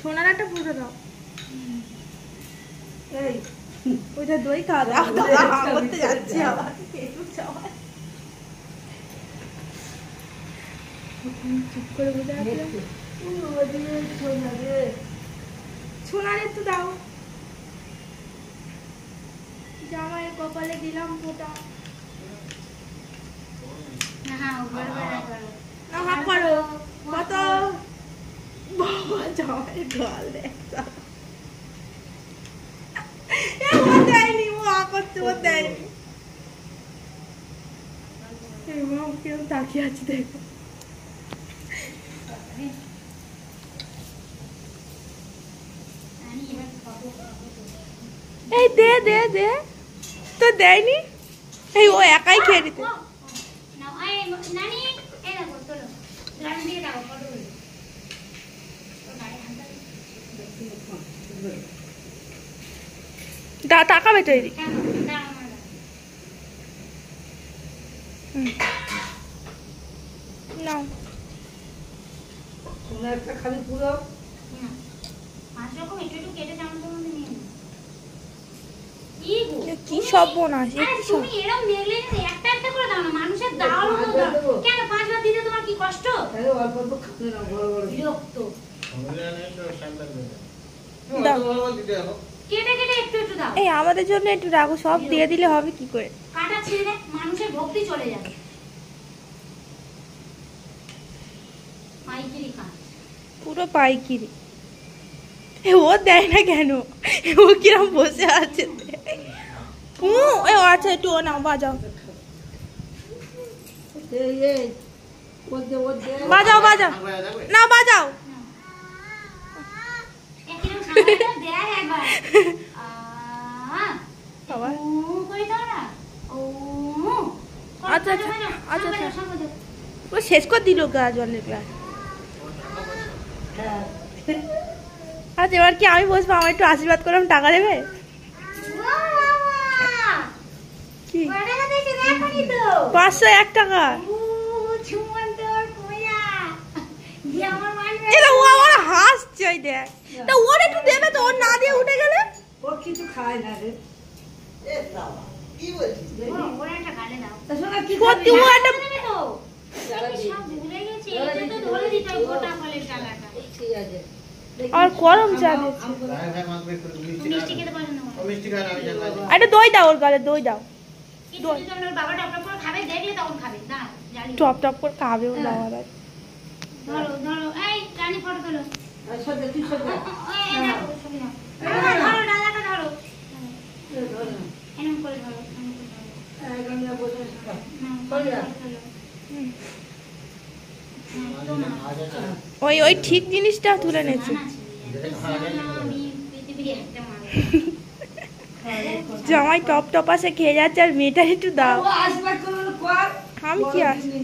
সোনার একটা পুরো দাও। এই ওইটা দই খাওয়া দাও। করতে যাচ্ছি আবার চুপ করে বসে আছে। সোনার একটু দাও। জামাইয়ের কপালে দিলাম ফোঁটা। করো কত বাবা জামাইয়ের গাল দেখা দেয়নি, ও করতে দেয়নি। কেউ তাকিয়ে আছে দেখো। এই দে দে দে, তো দেয়নি। এই ও একাই খেয়ে নিতে। তাকাবে তো এদিকে। নাও একটা খালি পুরো কি সব বোনাস। তুমি এরকম দেখলে একটা একটা করে দাও না, মানুষের দাও কেন 5 বার দিতে তোমার কি কষ্ট? আরে অল্প অল্প খাবে না, বড় বড় বিরক্ত। কেটে কেটে একটু একটু দাও। এই আমাদের জন্য একটু রাখো, সব দিয়ে দিলে হবে কি করে? কাটা ছিঁড়ে মানুষের ভক্তি চলে যাবে। পাইকিরি কাজ, পুরো পাইকিরি। ও দেয় না কেন? ও কিরম বসে আছে। আচ্ছা একটু ও নাও, বাজাও বাজাও বাজাও না বাজাও। আচ্ছা আচ্ছা আচ্ছা ও শেষ করে দিল গা জলের গ্লাস। আচ্ছা এবার কি আমি বসবো? আমার একটু আশীর্বাদ করলাম, টাকা দেবে? কি 501 টাকা? ও আমার হাসছে। ওই দেখ, তা ওর একটু দেবে তো, ওর না দিয়ে উঠে গেলে। ও কিছু খায় না রে। কি বলছিস? ওর একটা গালে দাও। তা শোনা কি করতে ও একটা দেবে তো। সব ভুলে গেছে, এটা তো ধরে দিতে হয় গোটা ফলের টাকাটা। ঠিক আছে। আর গরম চা দিচ্ছে। মিষ্টি খেতে পছন্দ করে? ও মিষ্টি খায় না, আমি জানি। আরে দই দাও ওর গালে, দই দাও। দই যখন ওর বাবা টপ টপ করে খাবে দেখলে তখন খাবে। দাঁড়াও জানি টপ টপ করে খাবে ওর বাবা। ধরো ধরো, এই রানী ফটো তোলো। আচ্ছা দেখি সব। এই দেখো ছবি নাও। ধরো দাদাটা ধরো। ধরো এরকম করে ধরো, এরকম করে ধরো। এই গামলা বসে থাক। ওই ওই ঠিক জিনিসটা তুলে নেছে। জামাই টপ টপ আসে খেয়ে যাচ্ছে, আর মেয়েটা একটু দাও। আমি কি আসবে।